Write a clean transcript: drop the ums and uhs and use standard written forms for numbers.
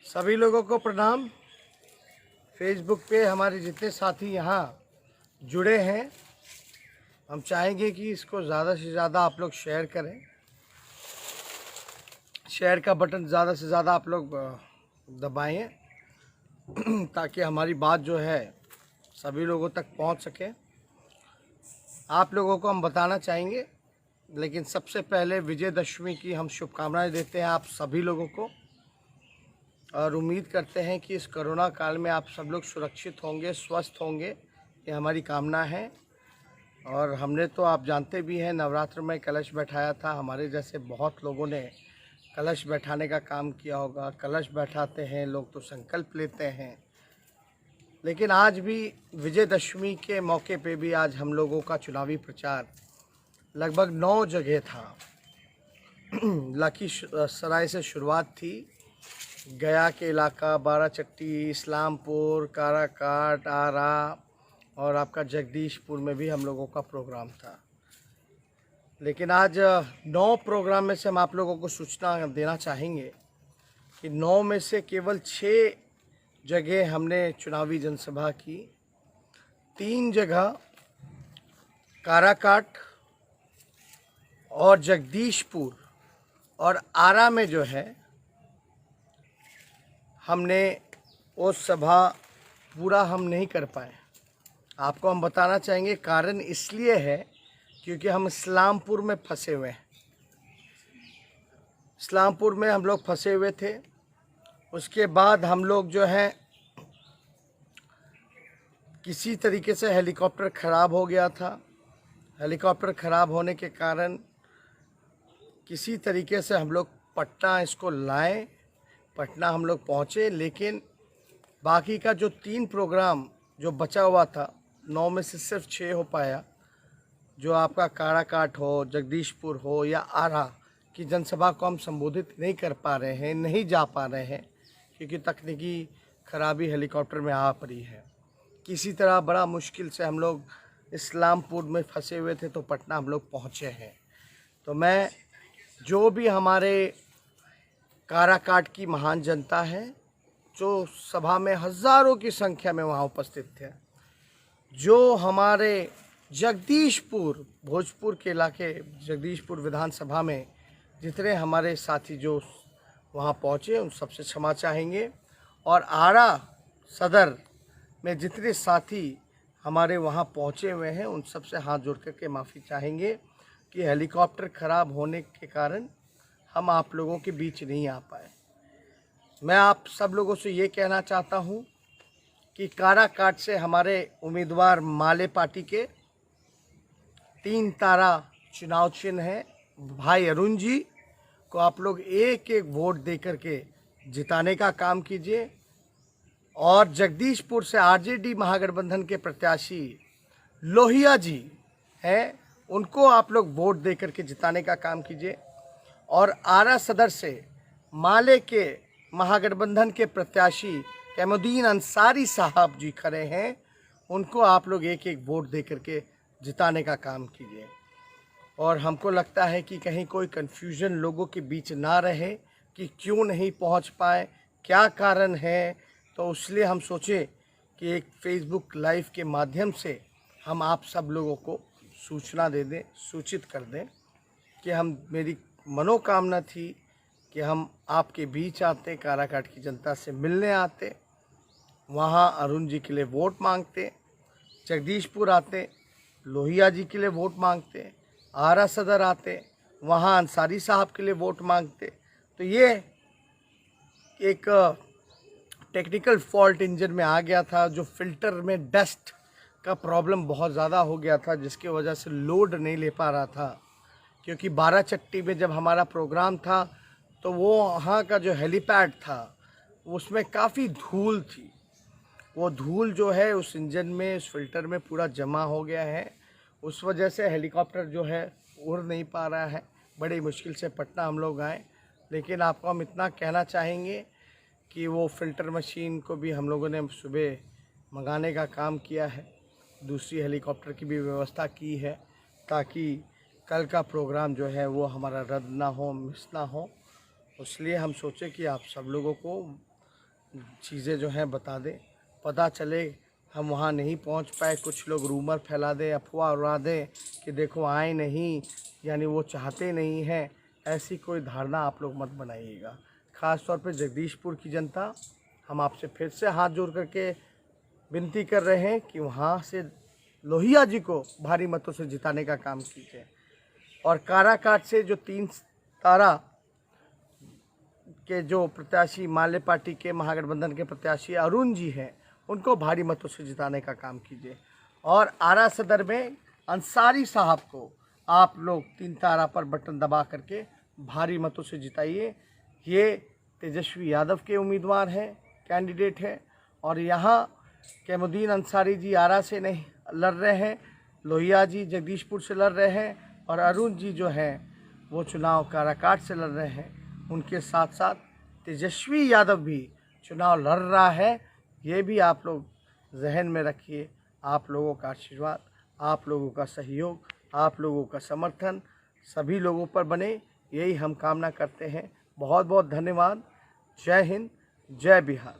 सभी लोगों को प्रणाम। फेसबुक पे हमारे जितने साथी यहाँ जुड़े हैं, हम चाहेंगे कि इसको ज़्यादा से ज़्यादा आप लोग शेयर करें। शेयर का बटन ज़्यादा से ज़्यादा आप लोग दबाएं ताकि हमारी बात जो है सभी लोगों तक पहुंच सके। आप लोगों को हम बताना चाहेंगे, लेकिन सबसे पहले विजयदशमी की हम शुभकामनाएं देते हैं आप सभी लोगों को, और उम्मीद करते हैं कि इस कोरोना काल में आप सब लोग सुरक्षित होंगे, स्वस्थ होंगे, ये हमारी कामना है। और हमने तो आप जानते भी हैं नवरात्र में कलश बैठाया था। हमारे जैसे बहुत लोगों ने कलश बैठाने का काम किया होगा। कलश बैठाते हैं लोग तो संकल्प लेते हैं, लेकिन आज भी विजयदशमी के मौके पे भी आज हम लोगों का चुनावी प्रचार लगभग 9 जगह था। लखीसराय से शुरुआत थी, गया के इलाका, बाराचट्टी, इस्लामपुर, काराकाट, आरा और आपका जगदीशपुर में भी हम लोगों का प्रोग्राम था। लेकिन आज 9 प्रोग्राम में से हम आप लोगों को सूचना देना चाहेंगे कि 9 में से केवल 6 जगह हमने चुनावी जनसभा की। 3 जगह काराकाट और जगदीशपुर और आरा में जो है हमने वो सभा पूरा हम नहीं कर पाए। आपको हम बताना चाहेंगे कारण इसलिए है क्योंकि हम इस्लामपुर में फंसे हुए हैं। इस्लामपुर में हम लोग फंसे हुए थे। उसके बाद हम लोग जो है किसी तरीके से हेलीकॉप्टर ख़राब हो गया था। हेलीकॉप्टर ख़राब होने के कारण किसी तरीके से हम लोग पटना इसको लाए। पटना हम लोग पहुँचे, लेकिन बाकी का जो 3 प्रोग्राम जो बचा हुआ था, 9 में से सिर्फ 6 हो पाया। जो आपका काराकाट हो, जगदीशपुर हो या आरा की जनसभा को हम संबोधित नहीं कर पा रहे हैं, नहीं जा पा रहे हैं क्योंकि तकनीकी खराबी हेलीकॉप्टर में आ पड़ी है। किसी तरह बड़ा मुश्किल से हम लोग इस्लामपुर में फंसे हुए थे तो पटना हम लोग पहुँचे हैं। तो मैं जो भी हमारे काराकाट की महान जनता है, जो सभा में हज़ारों की संख्या में वहाँ उपस्थित थे, जो हमारे जगदीशपुर, भोजपुर के इलाके जगदीशपुर विधानसभा में जितने हमारे साथी जो वहाँ पहुँचे, उन सबसे क्षमा चाहेंगे। और आरा सदर में जितने साथी हमारे वहाँ पहुँचे हुए हैं, उन सबसे हाथ जोड़ करके माफ़ी चाहेंगे कि हेलीकॉप्टर ख़राब होने के कारण हम आप लोगों के बीच नहीं आ पाए। मैं आप सब लोगों से ये कहना चाहता हूँ कि काराकाट से हमारे उम्मीदवार माले पार्टी के 3 तारा चुनाव चिन्ह है, भाई अरुण जी को आप लोग एक वोट दे करके जिताने का काम कीजिए। और जगदीशपुर से आरजेडी महागठबंधन के प्रत्याशी लोहिया जी हैं, उनको आप लोग वोट दे करके जिताने का काम कीजिए। और आरा सदर से माले के महागठबंधन के प्रत्याशी कैमुद्दीन अंसारी साहब जी खड़े हैं, उनको आप लोग एक वोट दे करके जिताने का काम कीजिए। और हमको लगता है कि कहीं कोई कन्फ्यूजन लोगों के बीच ना रहे कि क्यों नहीं पहुंच पाए, क्या कारण है। तो इसलिए हम सोचे कि एक फेसबुक लाइव के माध्यम से हम आप सब लोगों को सूचना दे दें, सूचित कर दें कि मेरी मनोकामना थी कि हम आपके बीच आते, काराकाट की जनता से मिलने आते, वहाँ अरुण जी के लिए वोट मांगते, जगदीशपुर आते, लोहिया जी के लिए वोट मांगते, आरा सदर आते, वहाँ अंसारी साहब के लिए वोट मांगते। तो ये एक टेक्निकल फॉल्ट इंजन में आ गया था, जो फिल्टर में डस्ट का प्रॉब्लम बहुत ज़्यादा हो गया था, जिसकी वजह से लोड नहीं ले पा रहा था। क्योंकि बाराचट्टी में जब हमारा प्रोग्राम था तो वो वहाँ का जो हेलीपैड था उसमें काफ़ी धूल थी। वो धूल जो है उस इंजन में, उस फिल्टर में पूरा जमा हो गया है। उस वजह से हेलीकॉप्टर जो है उड़ नहीं पा रहा है। बड़ी मुश्किल से पटना हम लोग आए। लेकिन आपको हम इतना कहना चाहेंगे कि वो फ़िल्टर मशीन को भी हम लोगों ने सुबह मंगाने का काम किया है। दूसरी हेलीकॉप्टर की भी व्यवस्था की है ताकि कल का प्रोग्राम जो है वो हमारा रद्द ना हो, मिस ना हो। इसलिए हम सोचे कि आप सब लोगों को चीज़ें जो हैं बता दें, पता चले। हम वहाँ नहीं पहुँच पाए, कुछ लोग रूमर फैला दें, अफवाह उड़ा दें कि देखो आए नहीं, यानी वो चाहते नहीं हैं। ऐसी कोई धारणा आप लोग मत बनाइएगा। ख़ास तौर पे जगदीशपुर की जनता, हम आपसे फिर से हाथ जोड़ करके विनती कर रहे हैं कि वहाँ से लोहिया जी को भारी मतों से जिताने का काम कीजिए। और काराकाट से जो 3 तारा के जो प्रत्याशी, माले पार्टी के महागठबंधन के प्रत्याशी अरुण जी हैं, उनको भारी मतों से जिताने का काम कीजिए। और आरा सदर में अंसारी साहब को आप लोग 3 तारा पर बटन दबा करके भारी मतों से जिताइए। ये तेजस्वी यादव के उम्मीदवार हैं, कैंडिडेट हैं। और यहाँ कैमुद्दीन अंसारी जी आरा से नहीं लड़ रहे हैं, लोहिया जी जगदीशपुर से लड़ रहे हैं, और अरुण जी जो हैं वो चुनाव काराकाट से लड़ रहे हैं। उनके साथ साथ तेजस्वी यादव भी चुनाव लड़ रहा है। ये भी आप लोग जहन में रखिए। आप लोगों का आशीर्वाद, आप लोगों का सहयोग, आप लोगों का समर्थन सभी लोगों पर बने, यही हम कामना करते हैं। बहुत बहुत धन्यवाद। जय हिंद, जय बिहार।